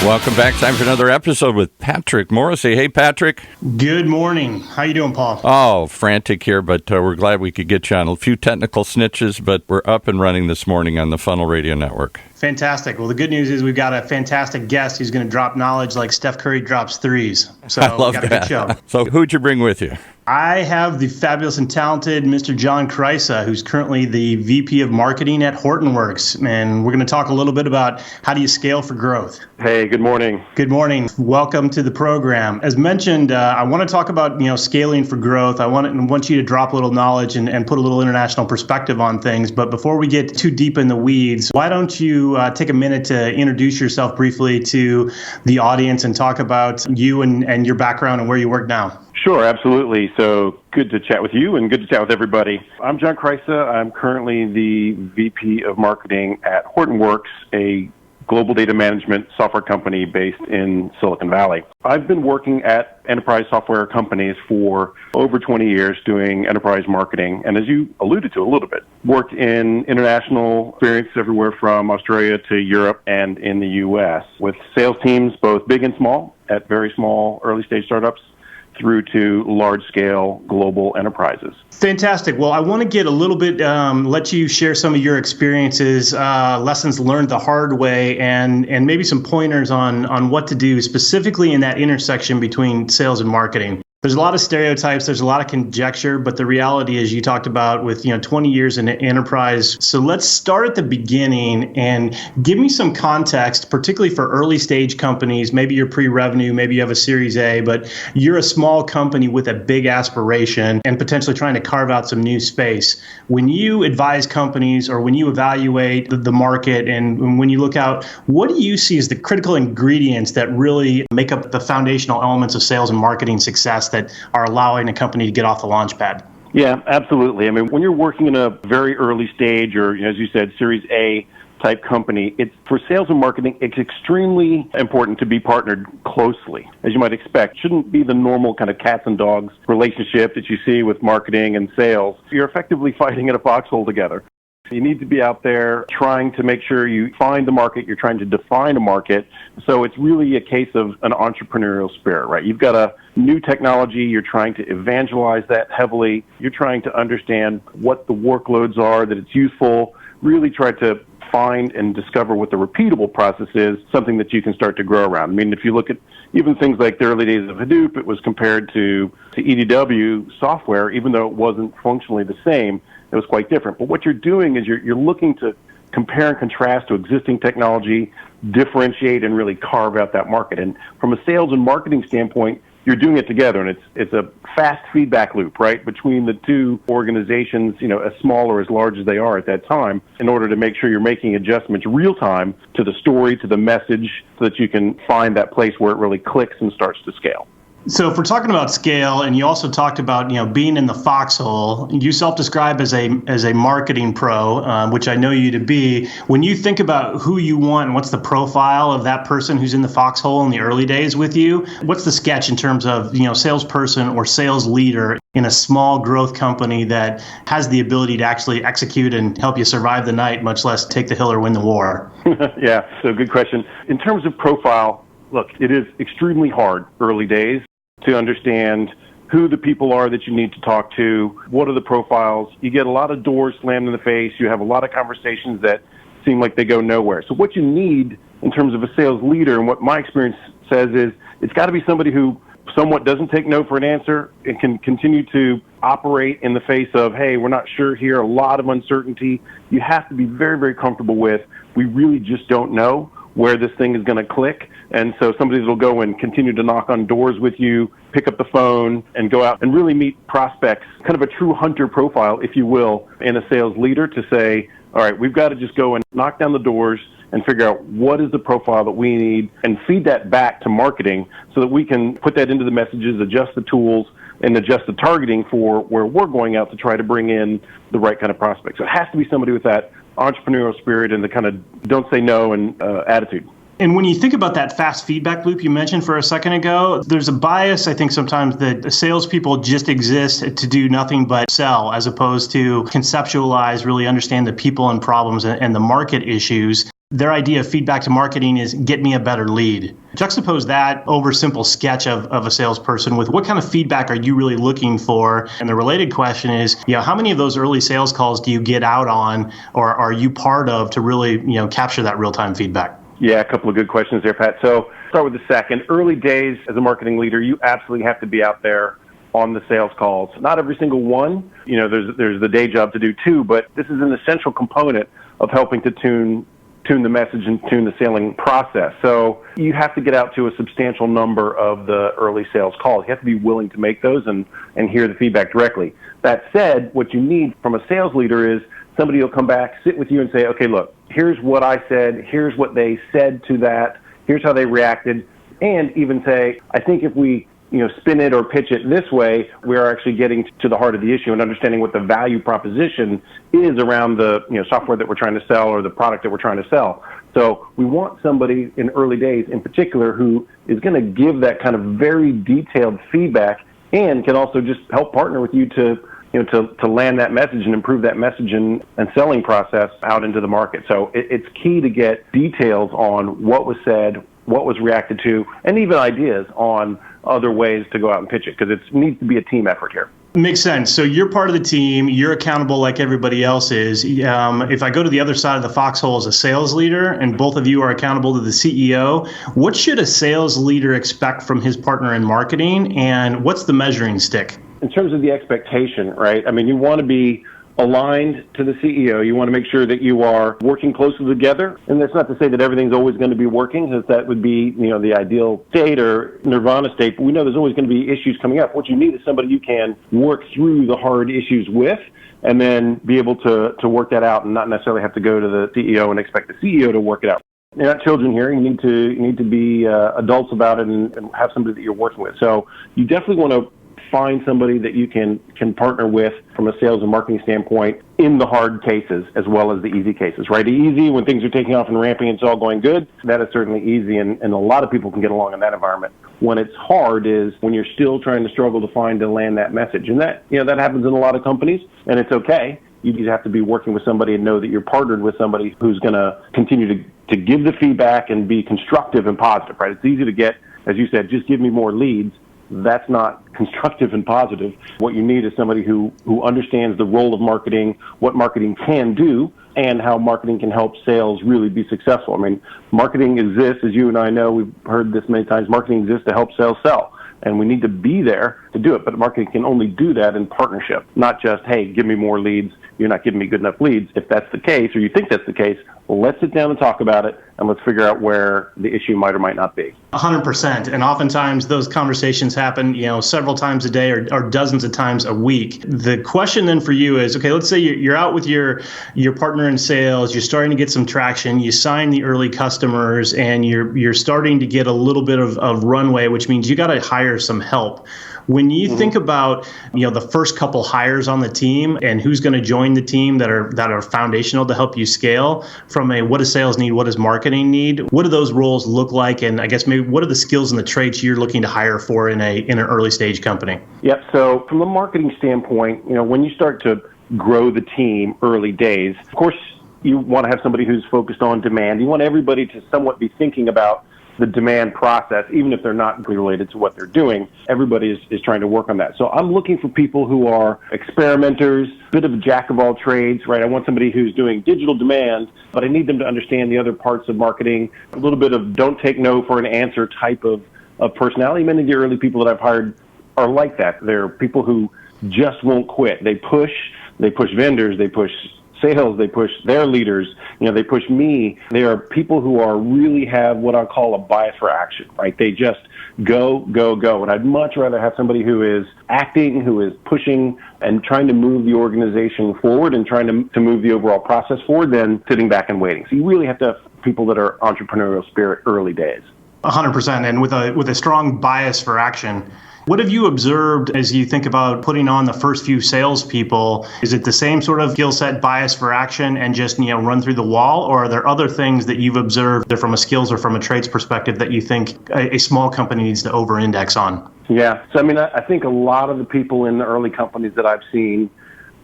Welcome back. Time for another episode with Patrick Morrissey. Hey, Patrick. Good morning. How you doing, Paul? Oh, frantic here, but we're glad we could get you on. A few technical snitches, but we're up and running this morning on the Funnel Radio Network. Fantastic. Well, the good news is we've got a fantastic guest who's going to drop knowledge like Steph Curry drops threes. So I love we got that. A good show. So who'd you bring with you? I have the fabulous and talented Mr. John Kreisa, who's currently the VP of Marketing at Hortonworks. And we're going to talk a little bit about how do you scale for growth. Hey, good morning. Good morning. Welcome to the program. As mentioned, I want to talk about scaling for growth. I want you to drop a little knowledge and put a little international perspective on things. But before we get too deep in the weeds, why don't you take a minute to introduce yourself briefly to the audience and talk about you and your background and where you work now? Sure, absolutely. So good to chat with you and good to chat with everybody. I'm John Kreisa. I'm currently the VP of Marketing at Hortonworks, a global data management software company based in Silicon Valley. I've been working at enterprise software companies for over 20 years doing enterprise marketing, and as you alluded to a little bit, worked in international experience everywhere from Australia to Europe and in the U.S. with sales teams, both big and small, at very small early-stage startups, through to large-scale global enterprises. Fantastic. Well, I want to get a little bit, let you share some of your experiences, lessons learned the hard way, and maybe some pointers on what to do specifically in that intersection between sales and marketing. There's a lot of stereotypes, there's a lot of conjecture, but the reality is you talked about with 20 years in enterprise. So let's start at the beginning and give me some context, particularly for early stage companies. Maybe you're pre-revenue, maybe you have a Series A, but you're a small company with a big aspiration and potentially trying to carve out some new space. When you advise companies or when you evaluate the market and when you look out, what do you see as the critical ingredients that really make up the foundational elements of sales and marketing success that are allowing a company to get off the launch pad? Yeah, absolutely. I mean, when you're working in a very early stage or, as you said, Series A type company, it's for sales and marketing, it's extremely important to be partnered closely, as you might expect. It shouldn't be the normal kind of cats and dogs relationship that you see with marketing and sales. You're effectively fighting in a foxhole together. You need to be out there trying to make sure you find the market. You're trying to define a market. So it's really a case of an entrepreneurial spirit, right? You've got a new technology. You're trying to evangelize that heavily. You're trying to understand what the workloads are, that it's useful. Really try to find and discover what the repeatable process is, something that you can start to grow around. I mean, if you look at even things like the early days of Hadoop, it was compared to EDW software, even though it wasn't functionally the same. It was quite different. But what you're doing is you're looking to compare and contrast to existing technology, differentiate, and really carve out that market. And from a sales and marketing standpoint, you're doing it together, and it's a fast feedback loop, right, between the two organizations, as small or as large as they are at that time, in order to make sure you're making adjustments real time to the story, to the message, so that you can find that place where it really clicks and starts to scale. So if we're talking about scale, and you also talked about being in the foxhole, you self-describe as a marketing pro, which I know you to be. When you think about who you want and what's the profile of that person who's in the foxhole in the early days with you, what's the sketch in terms of salesperson or sales leader in a small growth company that has the ability to actually execute and help you survive the night, much less take the hill or win the war? Yeah, so good question. In terms of profile, look, it is extremely hard early days to understand who the people are that you need to talk to, what are the profiles. You get a lot of doors slammed in the face. You have a lot of conversations that seem like they go nowhere. So what you need in terms of a sales leader, and what my experience says is, it's got to be somebody who somewhat doesn't take no for an answer and can continue to operate in the face of, hey, we're not sure here, a lot of uncertainty. You have to be very, very comfortable with, we really just don't know where this thing is going to click. And so somebody will go and continue to knock on doors with you, pick up the phone, and go out and really meet prospects, kind of a true hunter profile, if you will, in a sales leader to say, all right, we've got to just go and knock down the doors and figure out what is the profile that we need and feed that back to marketing so that we can put that into the messages, adjust the tools, and adjust the targeting for where we're going out to try to bring in the right kind of prospects. So it has to be somebody with that entrepreneurial spirit and the kind of don't say no and attitude. And when you think about that fast feedback loop you mentioned for a second ago, there's a bias, I think, sometimes that salespeople just exist to do nothing but sell, as opposed to conceptualize, really understand the people and problems and the market issues. their idea of feedback to marketing is get me a better lead. Juxtapose that oversimple sketch of a salesperson with what kind of feedback are you really looking for? And the related question is, how many of those early sales calls do you get out on or are you part of to really, capture that real-time feedback? Yeah, a couple of good questions there, Pat. So start with the second. Early days as a marketing leader, you absolutely have to be out there on the sales calls. Not every single one. There's the day job to do too, but this is an essential component of helping to tune the message and tune the selling process. So you have to get out to a substantial number of the early sales calls. You have to be willing to make those and hear the feedback directly. That said, what you need from a sales leader is somebody will come back, sit with you and say, okay, look, here's what I said, here's what they said to that, here's how they reacted, and even say, I think if we spin it or pitch it this way, we're actually getting to the heart of the issue and understanding what the value proposition is around the software that we're trying to sell or the product that we're trying to sell. So we want somebody in early days in particular who is going to give that kind of very detailed feedback and can also just help partner with you to land that message and improve that message and selling process out into the market. So it's key to get details on what was said, what was reacted to, and even ideas on other ways to go out and pitch it, because it needs to be a team effort here. Makes sense. So you're part of the team. You're accountable like everybody else is. If I go to the other side of the foxhole as a sales leader, and both of you are accountable to the CEO, what should a sales leader expect from his partner in marketing, and what's the measuring stick? In terms of the expectation, right? I mean, you want to be aligned to the CEO. You want to make sure that you are working closely together. And that's not to say that everything's always going to be working, because that would be, the ideal state or nirvana state. But we know there's always going to be issues coming up. What you need is somebody you can work through the hard issues with, and then be able to work that out and not necessarily have to go to the CEO and expect the CEO to work it out. You're not children here. You need to be adults about it and have somebody that you're working with. So you definitely want to find somebody that you can partner with from a sales and marketing standpoint in the hard cases as well as the easy cases, right? Easy when things are taking off and ramping, it's all going good. That is certainly easy, and a lot of people can get along in that environment. When it's hard is when you're still trying to struggle to find and land that message. And that happens in a lot of companies, and it's okay. You just have to be working with somebody and know that you're partnered with somebody who's going to continue to give the feedback and be constructive and positive, right? It's easy to get, as you said, just give me more leads. That's not constructive and positive. What you need is somebody who understands the role of marketing, what marketing can do, and how marketing can help sales really be successful. I mean, marketing exists, as you and I know, we've heard this many times, marketing exists to help sales sell. And we need to be there to do it. But marketing can only do that in partnership, not just, hey, give me more leads. You're not giving me good enough leads. If that's the case, or you think that's the case, let's sit down and talk about it, and let's figure out where the issue might or might not be. 100%. And oftentimes those conversations happen, several times a day or dozens of times a week. The question then for you is, okay, let's say you're out with your partner in sales, you're starting to get some traction, you sign the early customers, and you're starting to get a little bit of runway, which means you got to hire some help. When you think about, the first couple hires on the team and who's going to join the team that are foundational to help you scale, from a what does sales need, what does marketing need, what do those roles look like, and I guess maybe what are the skills and the traits you're looking to hire for in an early stage company? Yep. So from a marketing standpoint, when you start to grow the team early days, of course, you want to have somebody who's focused on demand. You want everybody to somewhat be thinking about the demand process, even if they're not related to what they're doing. Everybody is trying to work on that. So I'm looking for people who are experimenters, a bit of a jack of all trades, right? I want somebody who's doing digital demand, but I need them to understand the other parts of marketing, a little bit of don't take no for an answer type of personality. Many of the early people that I've hired are like that. They're people who just won't quit. They push vendors, they push sales, they push their leaders, they push me. They are people who really have what I call a bias for action, right? They just go, go, go. And I'd much rather have somebody who is acting, who is pushing and trying to move the organization forward and trying to move the overall process forward than sitting back and waiting. So you really have to have people that are entrepreneurial spirit early days. 100%. And with a strong bias for action. What have you observed as you think about putting on the first few salespeople? Is it the same sort of skill set, bias for action, and just run through the wall? Or are there other things that you've observed that from a skills or from a traits perspective that you think a small company needs to over-index on? Yeah. So, I think a lot of the people in the early companies that I've seen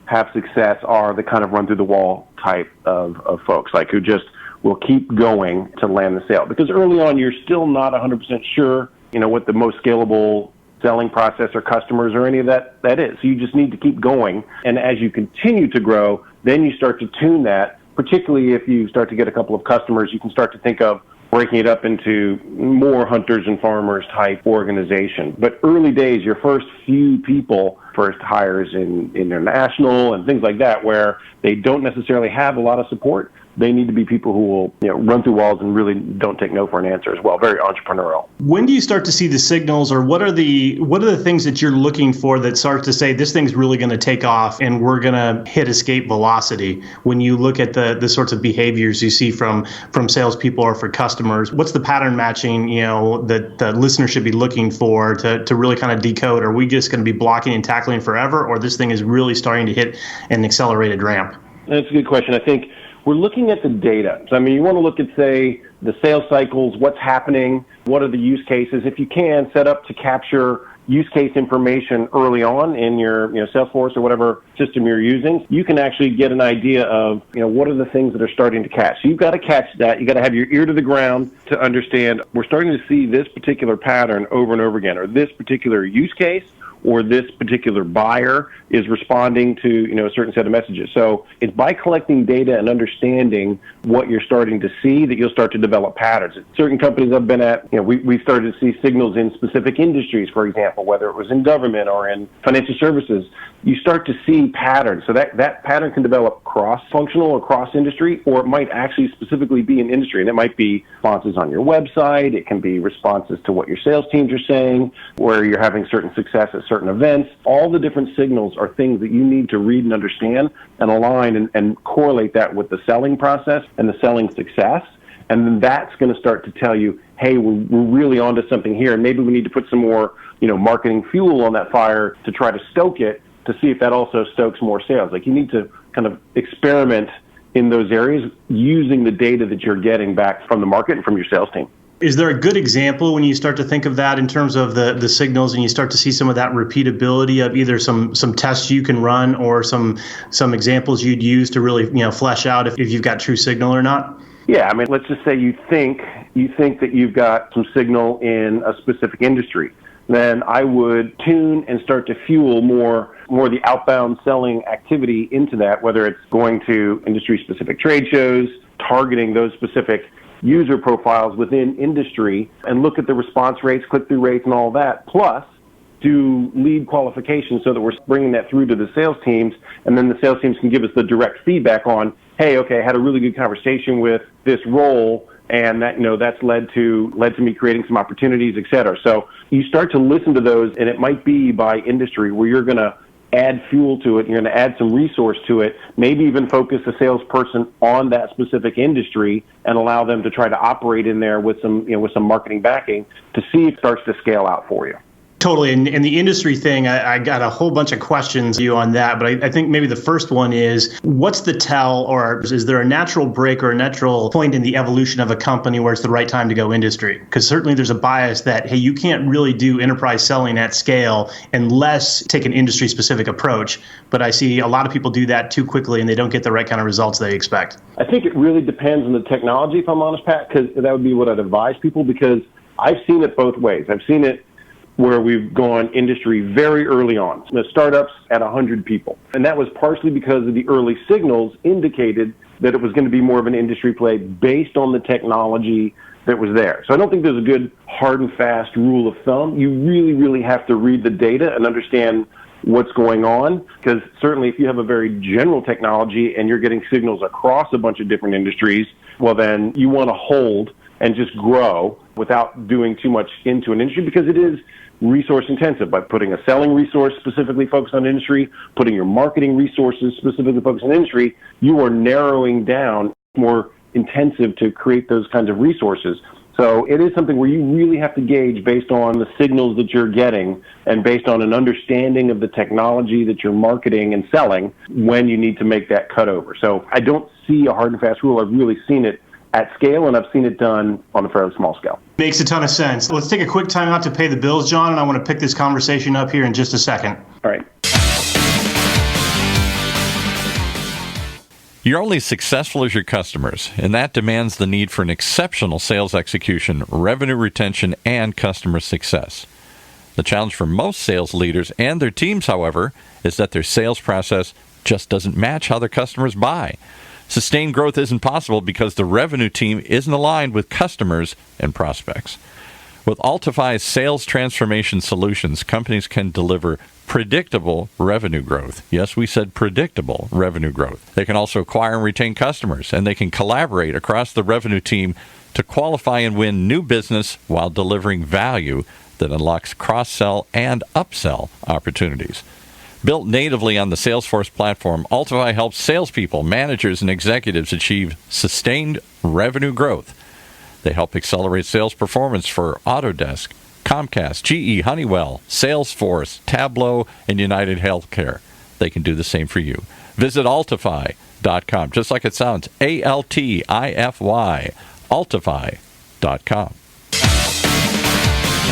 have success are the kind of run through the wall type of folks, like who just will keep going to land the sale. Because early on, you're still not 100% sure, what the most scalable selling process or customers or any of that is. So you just need to keep going. And as you continue to grow, then you start to tune that, particularly if you start to get a couple of customers, you can start to think of breaking it up into more hunters and farmers type organization. But early days, your first few people, first hires in international and things like that, where they don't necessarily have a lot of support, they need to be people who will run through walls and really don't take no for an answer as well. Very entrepreneurial. When do you start to see the signals, or what are the things that you're looking for that start to say this thing's really going to take off and we're going to hit escape velocity? When you look at the sorts of behaviors you see from salespeople or for customers, what's the pattern matching that the listener should be looking for to really kind of decode? Are we just going to be blocking and tackling forever, or this thing is really starting to hit an accelerated ramp? That's a good question. I think we're looking at the data. So, you want to look at, say, the sales cycles, what's happening, what are the use cases. If you can, set up to capture use case information early on in your Salesforce or whatever system you're using. You can actually get an idea of what are the things that are starting to catch. So you've got to catch that. You've got to have your ear to the ground to understand we're starting to see this particular pattern over and over again, or this particular use case, or this particular buyer is responding to a certain set of messages. So it's by collecting data and understanding what you're starting to see that you'll start to develop patterns. At certain companies I've been at, we started to see signals in specific industries, for example, whether it was in government or in financial services. You start to see patterns. So that pattern can develop cross-functional or cross-industry, or it might actually specifically be an industry. And it might be responses on your website. It can be responses to what your sales teams are saying, where you're having certain success at certain events. All the different signals are things that you need to read and understand and align and correlate that with the selling process and the selling success. And then that's going to start to tell you, hey, we're really onto something here. And maybe we need to put some more, marketing fuel on that fire to try to stoke it, to see if that also stokes more sales. Like, you need to kind of experiment in those areas using the data that you're getting back from the market and from your sales team. Is there a good example when you start to think of that in terms of the signals, and you start to see some of that repeatability of either some tests you can run or some examples you'd use to really flesh out if you've got true signal or not? Yeah, let's just say you think that you've got some signal in a specific industry. Then I would tune and start to fuel more the outbound selling activity into that, whether it's going to industry-specific trade shows, targeting those specific user profiles within industry, and look at the response rates, click-through rates, and all that, plus do lead qualification so that we're bringing that through to the sales teams, and then the sales teams can give us the direct feedback on, hey, okay, I had a really good conversation with this role, and that that's led to me creating some opportunities, et cetera. So you start to listen to those, and it might be by industry where you're going to add fuel to it, you're going to add some resource to it, maybe even focus a salesperson on that specific industry and allow them to try to operate in there with some marketing backing to see if it starts to scale out for you. Totally. And the industry thing, I got a whole bunch of questions to you on that, but I think maybe the first one is, what's the tell, or is there a natural break or a natural point in the evolution of a company where it's the right time to go industry? Because certainly there's a bias that, hey, you can't really do enterprise selling at scale unless take an industry-specific approach. But I see a lot of people do that too quickly and they don't get the right kind of results they expect. I think it really depends on the technology, if I'm honest, Pat, because that would be what I'd advise people, because I've seen it both ways. I've seen it where we've gone industry very early on. The startups at 100 people. And that was partially because of the early signals indicated that it was going to be more of an industry play based on the technology that was there. So I don't think there's a good hard and fast rule of thumb. You really, really have to read the data and understand what's going on, because certainly if you have a very general technology and you're getting signals across a bunch of different industries, well, then you want to hold and just grow without doing too much into an industry, because it is resource intensive. By putting a selling resource specifically focused on industry, putting your marketing resources specifically focused on industry, you are narrowing down, more intensive to create those kinds of resources. So it is something where you really have to gauge based on the signals that you're getting and based on an understanding of the technology that you're marketing and selling when you need to make that cutover. So I don't see a hard and fast rule. I've really seen it at scale, and I've seen it done on a fairly small scale. Makes a ton of sense. Let's take a quick time out to pay the bills, John, and I want to pick this conversation up here in just a second. All right. You're only as successful as your customers, and that demands the need for an exceptional sales execution, revenue retention, and customer success. The challenge for most sales leaders and their teams, however, is that their sales process just doesn't match how their customers buy. Sustained growth isn't possible because the revenue team isn't aligned with customers and prospects. With Altify's sales transformation solutions, companies can deliver predictable revenue growth. Yes, we said predictable revenue growth. They can also acquire and retain customers, and they can collaborate across the revenue team to qualify and win new business while delivering value that unlocks cross-sell and upsell opportunities. Built natively on the Salesforce platform, Altify helps salespeople, managers, and executives achieve sustained revenue growth. They help accelerate sales performance for Autodesk, Comcast, GE, Honeywell, Salesforce, Tableau, and United Healthcare. They can do the same for you. Visit Altify.com, just like it sounds, Altify, Altify.com.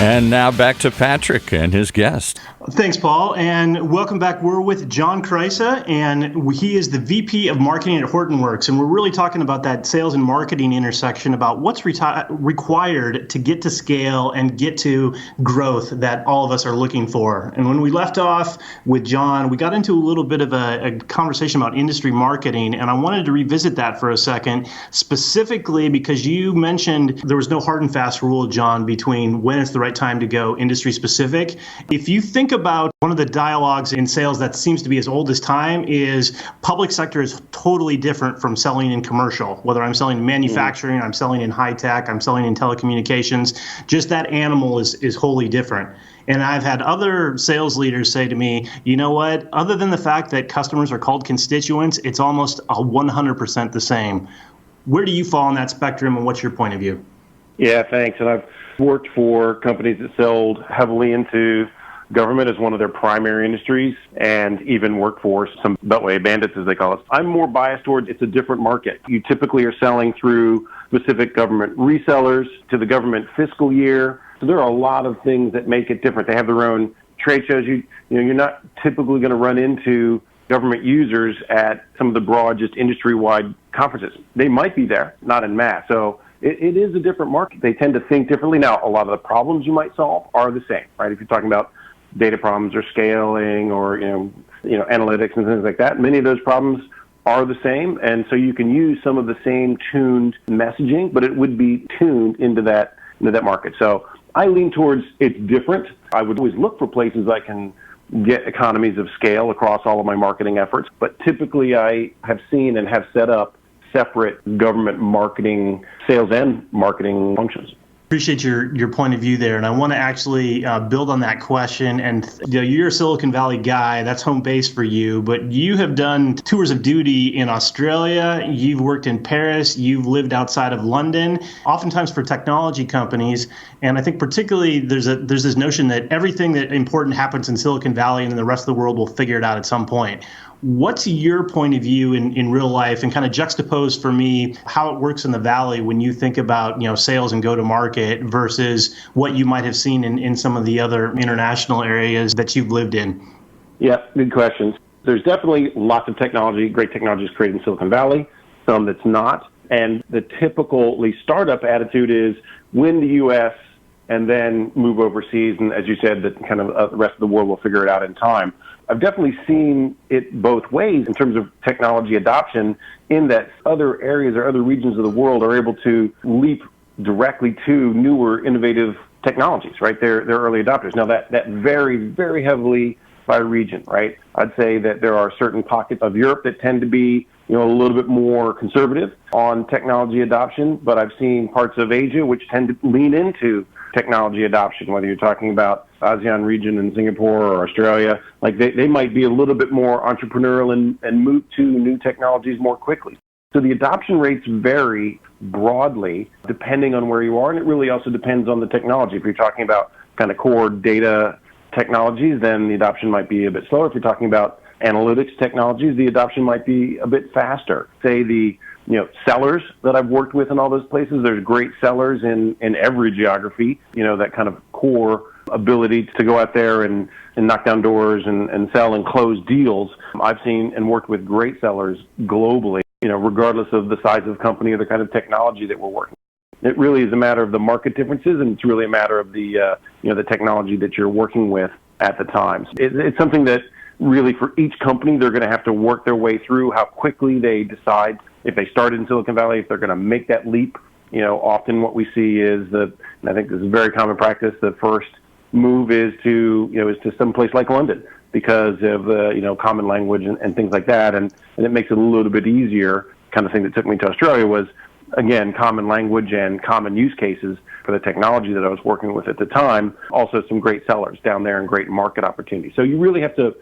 And now back to Patrick and his guest. Thanks, Paul, and welcome back. We're with John Kreisa, and he is the VP of Marketing at Hortonworks, and we're really talking about that sales and marketing intersection, about what's required to get to scale and get to growth that all of us are looking for. And when we left off with John, we got into a little bit of a conversation about industry marketing, and I wanted to revisit that for a second, specifically because you mentioned there was no hard and fast rule, John, between when it's the right time to go industry specific. If you think about one of the dialogues in sales that seems to be as old as time, is public sector is totally different from selling in commercial. Whether I'm selling in manufacturing, I'm selling in high tech, I'm selling in telecommunications, just that animal is wholly different. And I've had other sales leaders say to me, you know what, other than the fact that customers are called constituents, it's almost 100% the same. Where do you fall on that spectrum, and what's your point of view? Yeah, thanks. And I've worked for companies that sold heavily into government as one of their primary industries, and even worked for some Beltway bandits, as they call us. I'm more biased towards it's a different market. You typically are selling through specific government resellers to the government fiscal year. So there are a lot of things that make it different. They have their own trade shows. You're not typically going to run into government users at some of the broad, just industry-wide conferences. They might be there, not en masse. So it is a different market. They tend to think differently. Now, a lot of the problems you might solve are the same, right? If you're talking about data problems or scaling or analytics and things like that, many of those problems are the same, and so you can use some of the same tuned messaging, but it would be tuned into that market. So I lean towards it's different. I would always look for places I can get economies of scale across all of my marketing efforts, but typically I have seen and have set up separate government marketing, sales and marketing functions. Appreciate your point of view there, and I want to actually build on that question. And you're a Silicon Valley guy; that's home base for you. But you have done tours of duty in Australia. You've worked in Paris. You've lived outside of London, oftentimes for technology companies. And I think particularly there's this notion that everything that important happens in Silicon Valley and then the rest of the world will figure it out at some point. What's your point of view in real life, and kind of juxtapose for me how it works in the Valley when you think about sales and go-to-market versus what you might have seen in some of the other international areas that you've lived in? Yeah, good questions. There's definitely lots of technology, great technologies created in Silicon Valley, some that's not. And the typical, at least startup attitude is win the U.S. and then move overseas. And as you said, that kind of the rest of the world will figure it out in time. I've definitely seen it both ways in terms of technology adoption, in that other areas or other regions of the world are able to leap directly to newer, innovative technologies, right? They're early adopters. Now that varies very heavily by region, right? I'd say that there are certain pockets of Europe that tend to be, a little bit more conservative on technology adoption, but I've seen parts of Asia which tend to lean into technology adoption, whether you're talking about ASEAN region in Singapore or Australia. Like they might be a little bit more entrepreneurial and move to new technologies more quickly. So the adoption rates vary broadly depending on where you are, and it really also depends on the technology. If you're talking about kind of core data technologies, then the adoption might be a bit slower. If you're talking about analytics technologies, the adoption might be a bit faster. Say the sellers that I've worked with in all those places, there's great sellers in every geography, that kind of core ability to go out there and knock down doors and sell and close deals. I've seen and worked with great sellers globally. regardless of the size of the company or the kind of technology that we're working. It really is a matter of the market differences, and it's really a matter of the technology that you're working with at the time. It's something that really for each company, they're going to have to work their way through how quickly they decide if they started in Silicon Valley, if they're going to make that leap. Often what we see is that, and I think this is very common practice, the first move is to some place like London because of common language and things like that, and it makes it a little bit easier. Kind of thing that took me to Australia was, again, common language and common use cases for the technology that I was working with at the time. Also, some great sellers down there and great market opportunities. So you really have to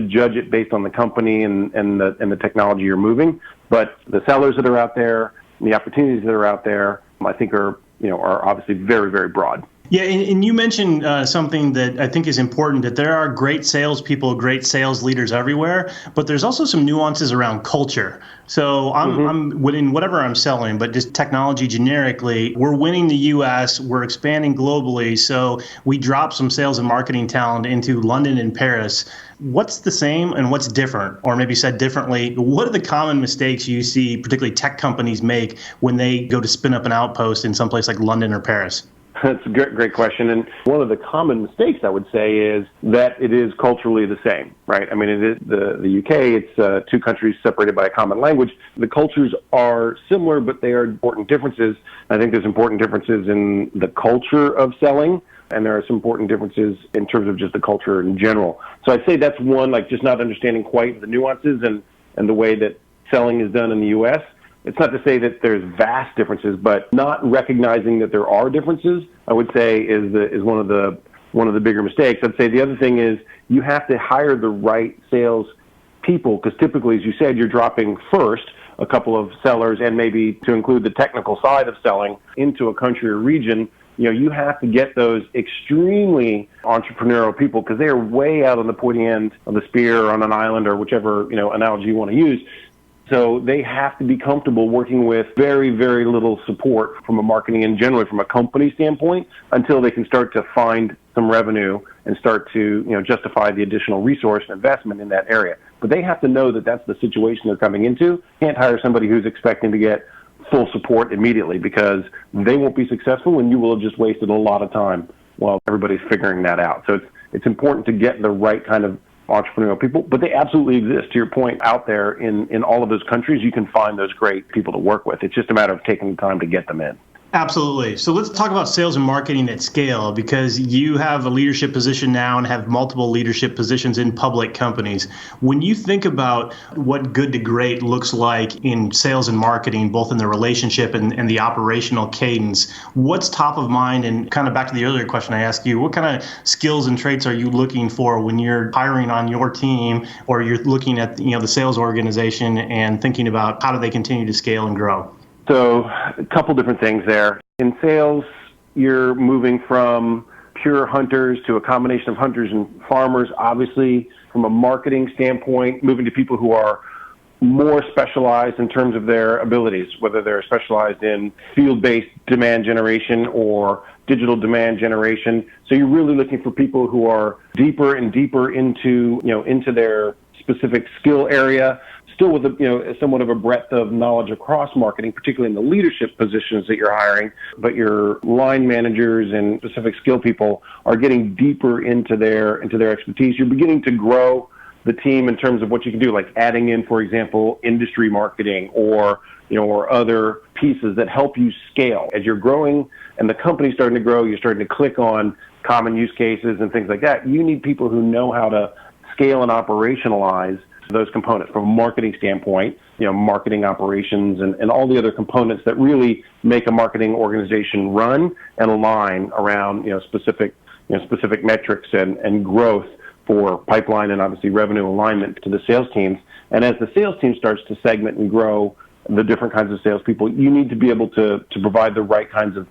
judge it based on the company and the technology you're moving. But the sellers that are out there, and the opportunities that are out there, I think are obviously very, very broad. Yeah, and you mentioned something that I think is important, that there are great salespeople, great sales leaders everywhere, but there's also some nuances around culture. So I'm winning whatever I'm selling, but just technology generically, we're winning the U.S., we're expanding globally, so we drop some sales and marketing talent into London and Paris. What's the same and what's different? Or maybe said differently, what are the common mistakes you see particularly tech companies make when they go to spin up an outpost in someplace like London or Paris? That's a great question. And one of the common mistakes, I would say, is that it is culturally the same, right? I mean, it is the UK, it's two countries separated by a common language. The cultures are similar, but they are important differences. I think there's important differences in the culture of selling, and there are some important differences in terms of just the culture in general. So I'd say that's one, like just not understanding quite the nuances and the way that selling is done in the U.S. It's not to say that there's vast differences, but not recognizing that there are differences, I would say, is one of the bigger mistakes. I'd say the other thing is you have to hire the right sales people, because typically, as you said, you're dropping first a couple of sellers and maybe to include the technical side of selling into a country or region. You have to get those extremely entrepreneurial people because they are way out on the pointy end of the spear or on an island or whichever analogy you want to use. So they have to be comfortable working with very, very little support from a marketing and generally from a company standpoint until they can start to find some revenue and start to justify the additional resource and investment in that area. But they have to know that that's the situation they're coming into. Can't hire somebody who's expecting to get full support immediately because they won't be successful and you will have just wasted a lot of time while everybody's figuring that out. So it's important to get the right kind of entrepreneurial people, but they absolutely exist. To your point, out there in all of those countries, you can find those great people to work with. It's just a matter of taking the time to get them in. Absolutely. So let's talk about sales and marketing at scale, because you have a leadership position now and have multiple leadership positions in public companies. When you think about what good to great looks like in sales and marketing, both in the relationship and the operational cadence, what's top of mind? And kind of back to the earlier question I asked you, what kind of skills and traits are you looking for when you're hiring on your team or you're looking at the sales organization and thinking about how do they continue to scale and grow? So a couple different things there. In sales, you're moving from pure hunters to a combination of hunters and farmers. Obviously, from a marketing standpoint, moving to people who are more specialized in terms of their abilities, whether they're specialized in field-based demand generation or digital demand generation. So you're really looking for people who are deeper and deeper into their specific skill area, still with somewhat of a breadth of knowledge across marketing, particularly in the leadership positions that you're hiring. But your line managers and specific skill people are getting deeper into their expertise. You're beginning to grow the team in terms of what you can do, like adding in, for example, industry marketing or other pieces that help you scale. As you're growing and the company's starting to grow, you're starting to click on common use cases and things like that. You need people who know how to scale and operationalize those components from a marketing standpoint, marketing operations and all the other components that really make a marketing organization run and align around, specific metrics and growth for pipeline and obviously revenue alignment to the sales teams. And as the sales team starts to segment and grow the different kinds of salespeople, you need to be able to provide the right kinds of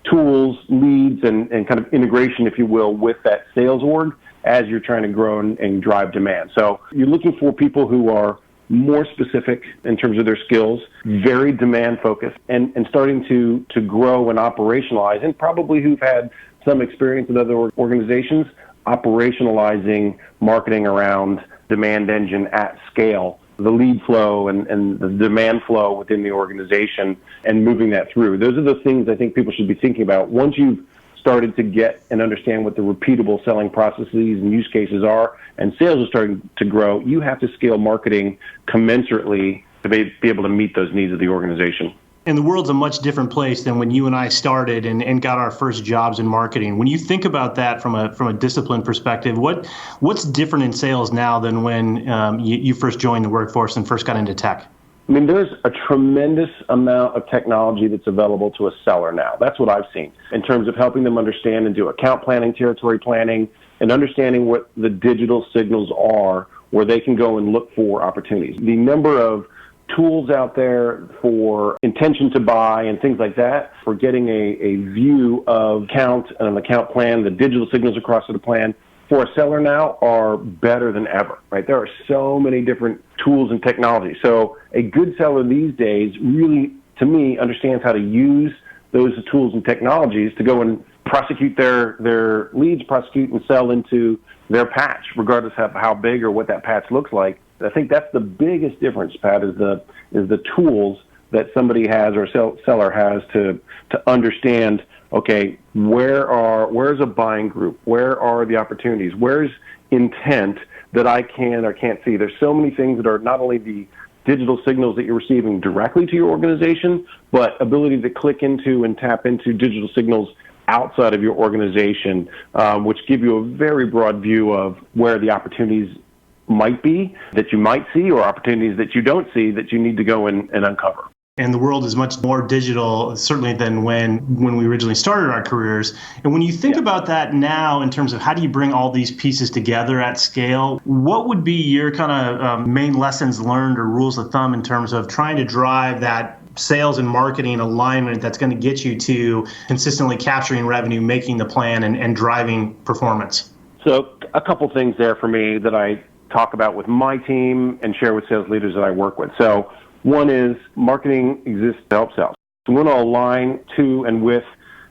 tools, leads, and kind of integration, if you will, with that sales org as you're trying to grow and drive demand. So you're looking for people who are more specific in terms of their skills, very demand focused, and starting to grow and operationalize, and probably who've had some experience in other organizations, operationalizing marketing around demand engine at scale the lead flow and the demand flow within the organization and moving that through. Those are the things I think people should be thinking about. Once you've started to get and understand what the repeatable selling processes and use cases are, and sales are starting to grow, you have to scale marketing commensurately to be able to meet those needs of the organization. And the world's a much different place than when you and I started and got our first jobs in marketing. When you think about that from a discipline perspective, what's different in sales now than when you first joined the workforce and first got into tech? I mean, there's a tremendous amount of technology that's available to a seller now. That's what I've seen in terms of helping them understand and do account planning, territory planning, and understanding what the digital signals are where they can go and look for opportunities. The number of tools out there for intention to buy and things like that, for getting a view of account and an account plan, the digital signals across the plan, for a seller now are better than ever, right? There are so many different tools and technology. So a good seller these days really, to me, understands how to use those tools and technologies to go and prosecute their leads, prosecute and sell into their patch, regardless of how big or what that patch looks like. I think that's the biggest difference, Pat, is the tools that somebody has or a seller has to understand, okay, where's a buying group? Where are the opportunities? Where's intent that I can or can't see? There's so many things that are not only the digital signals that you're receiving directly to your organization, but ability to click into and tap into digital signals outside of your organization, which give you a very broad view of where the opportunities might be that you might see, or opportunities that you don't see that you need to go and uncover. And the world is much more digital, certainly, than when we originally started our careers. And when you think about that now, in terms of how do you bring all these pieces together at scale, what would be your kind of main lessons learned or rules of thumb in terms of trying to drive that sales and marketing alignment that's going to get you to consistently capturing revenue, making the plan, and driving performance? So a couple things there for me that I talk about with my team and share with sales leaders that I work with. So one is marketing exists to help sales. We want to align to and with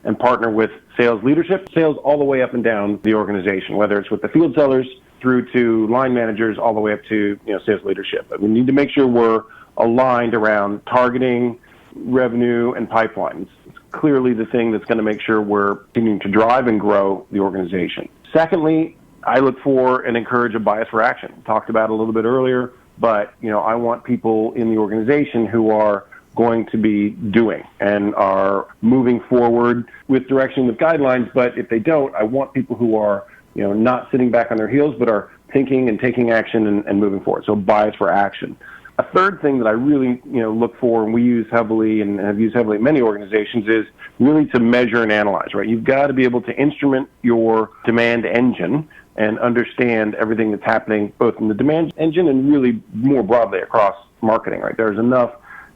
and partner with sales leadership, sales all the way up and down the organization, whether it's with the field sellers through to line managers all the way up to sales leadership. But we need to make sure we're aligned around targeting, revenue, and pipelines. It's clearly the thing that's going to make sure we're continuing to drive and grow the organization. Secondly, I look for and encourage a bias for action. Talked about a little bit earlier, but I want people in the organization who are going to be doing and are moving forward with direction, with guidelines. But if they don't, I want people who are not sitting back on their heels, but are thinking and taking action and moving forward. So bias for action. A third thing that I really look for, and we use heavily and have used heavily in many organizations, is really to measure and analyze. Right, you've got to be able to instrument your demand engine and understand everything that's happening both in the demand engine and really more broadly across marketing. Right, there's enough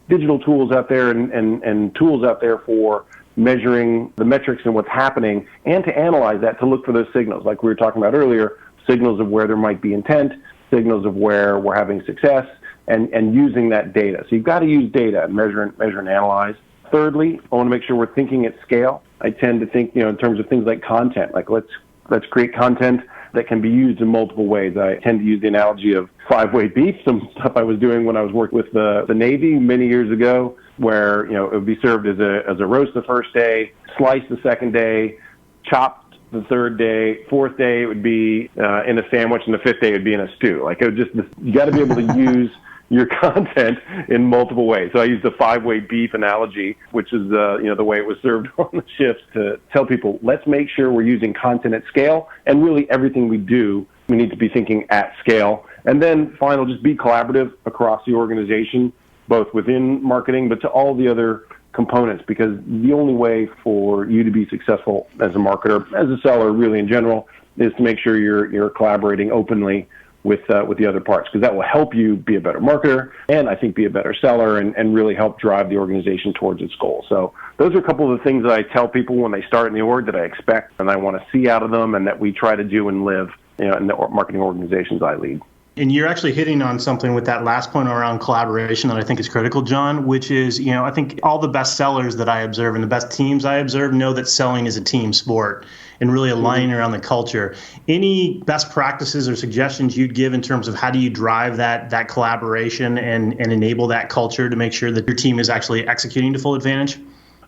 digital tools out there and tools out there for measuring the metrics and what's happening, and to analyze that, to look for those signals, like we were talking about earlier, signals of where there might be intent, signals of where we're having success, and using that data. So you've got to use data and measure and analyze. Thirdly, I want to make sure we're thinking at scale. I tend to think, in terms of things like content, like let's create content that can be used in multiple ways. I tend to use the analogy of five-way beef, some stuff I was doing when I was working with the Navy many years ago, where it would be served as a roast the first day, sliced the second day, chopped the third day, fourth day it would be in a sandwich, and the fifth day it would be in a stew. Like, it was just, you got to be able to use your content in multiple ways. So I use the five-way beef analogy, which is the way it was served on the ships, to tell people, let's make sure we're using content at scale, and really everything we do, we need to be thinking at scale. And then final, just be collaborative across the organization, both within marketing, but to all the other components, because the only way for you to be successful as a marketer, as a seller, really in general, is to make sure you're collaborating openly with the other parts, because that will help you be a better marketer and I think be a better seller and really help drive the organization towards its goals. So those are a couple of the things that I tell people when they start in the org that I expect and I want to see out of them, and that we try to do and live in the marketing organizations I lead. And you're actually hitting on something with that last point around collaboration that I think is critical, John, which is, I think all the best sellers that I observe and the best teams I observe know that selling is a team sport and really aligning around the culture. Any best practices or suggestions you'd give in terms of how do you drive that collaboration and enable that culture to make sure that your team is actually executing to full advantage?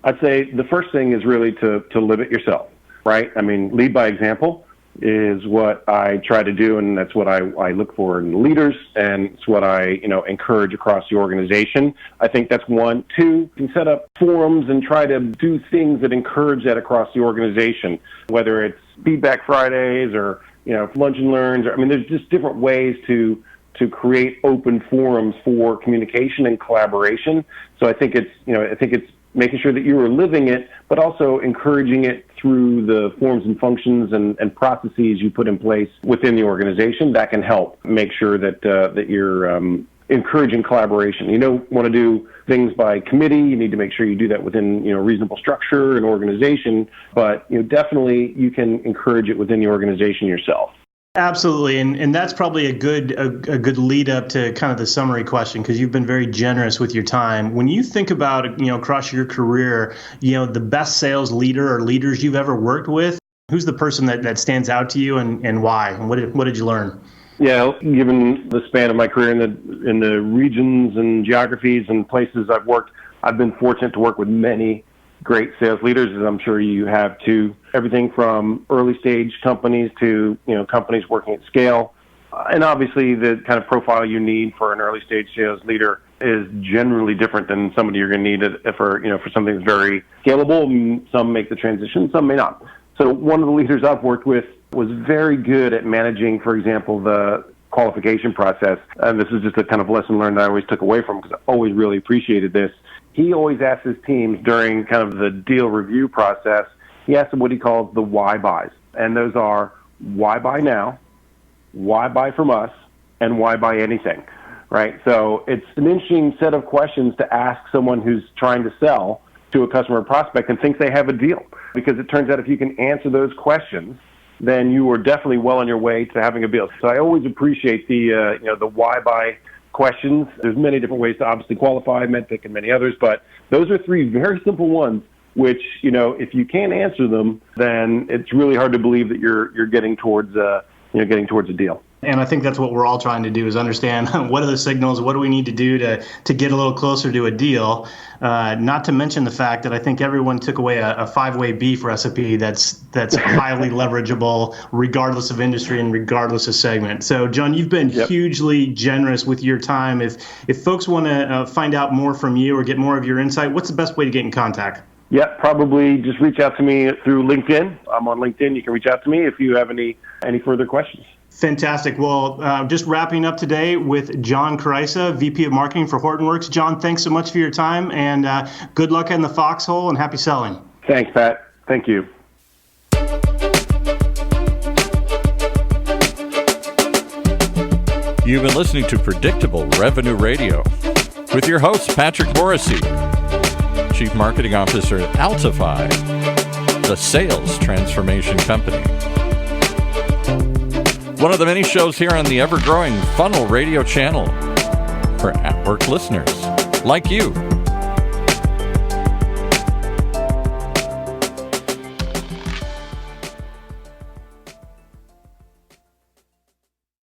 I'd say the first thing is really to live it yourself, right? I mean, lead by example is what I try to do, and that's what I look for in leaders, and it's what I encourage across the organization. I think that's one. Two, you can set up forums and try to do things that encourage that across the organization, whether it's feedback Fridays or lunch and learns. I mean, there's just different ways to create open forums for communication and collaboration. So I think it's making sure that you are living it, but also encouraging it through the forms and functions and processes you put in place within the organization. That can help make sure that you're encouraging collaboration. You don't want to do things by committee. You need to make sure you do that within reasonable structure and organization, but definitely you can encourage it within the organization yourself. Absolutely, and that's probably a good lead up to kind of the summary question, because you've been very generous with your time. When you think about across your career, the best sales leader or leaders you've ever worked with, who's the person that stands out to you and why? And what did you learn? Yeah, given the span of my career in the regions and geographies and places I've worked, I've been fortunate to work with many great sales leaders, as I'm sure you have too. Everything from early stage companies to companies working at scale. And obviously the kind of profile you need for an early stage sales leader is generally different than somebody you're going to need for something that's very scalable. Some make the transition, some may not. So one of the leaders I've worked with was very good at managing, for example, the qualification process. And this is just a kind of lesson learned I always took away from, because I always really appreciated this. He always asks his teams during kind of the deal review process, he asks them what he calls the why buys. And those are why buy now, why buy from us, and why buy anything, right? So it's an interesting set of questions to ask someone who's trying to sell to a customer or prospect and thinks they have a deal. Because it turns out if you can answer those questions, then you are definitely well on your way to having a deal. So I always appreciate the why buy questions. There's many different ways to obviously qualify, MedPick and many others, but those are three very simple ones, which, if you can't answer them, then it's really hard to believe that you're getting towards a deal. And I think that's what we're all trying to do, is understand what are the signals, what do we need to do to get a little closer to a deal. Not to mention the fact that I think everyone took away a 5-way beef recipe that's highly leverageable regardless of industry and regardless of segment. So, John, you've been hugely generous with your time. If folks want to find out more from you or get more of your insight, what's the best way to get in contact? Yeah, probably just reach out to me through LinkedIn. I'm on LinkedIn. You can reach out to me if you have any further questions. Fantastic. Well, just wrapping up today with John Kreisa, VP of Marketing for Hortonworks. John, thanks so much for your time, and good luck in the foxhole and happy selling. Thanks, Pat. Thank you. You've been listening to Predictable Revenue Radio with your host, Patrick Morrissey, Chief Marketing Officer at Altify, the sales transformation company. One of the many shows here on the ever-growing Funnel Radio channel for at-work listeners like you.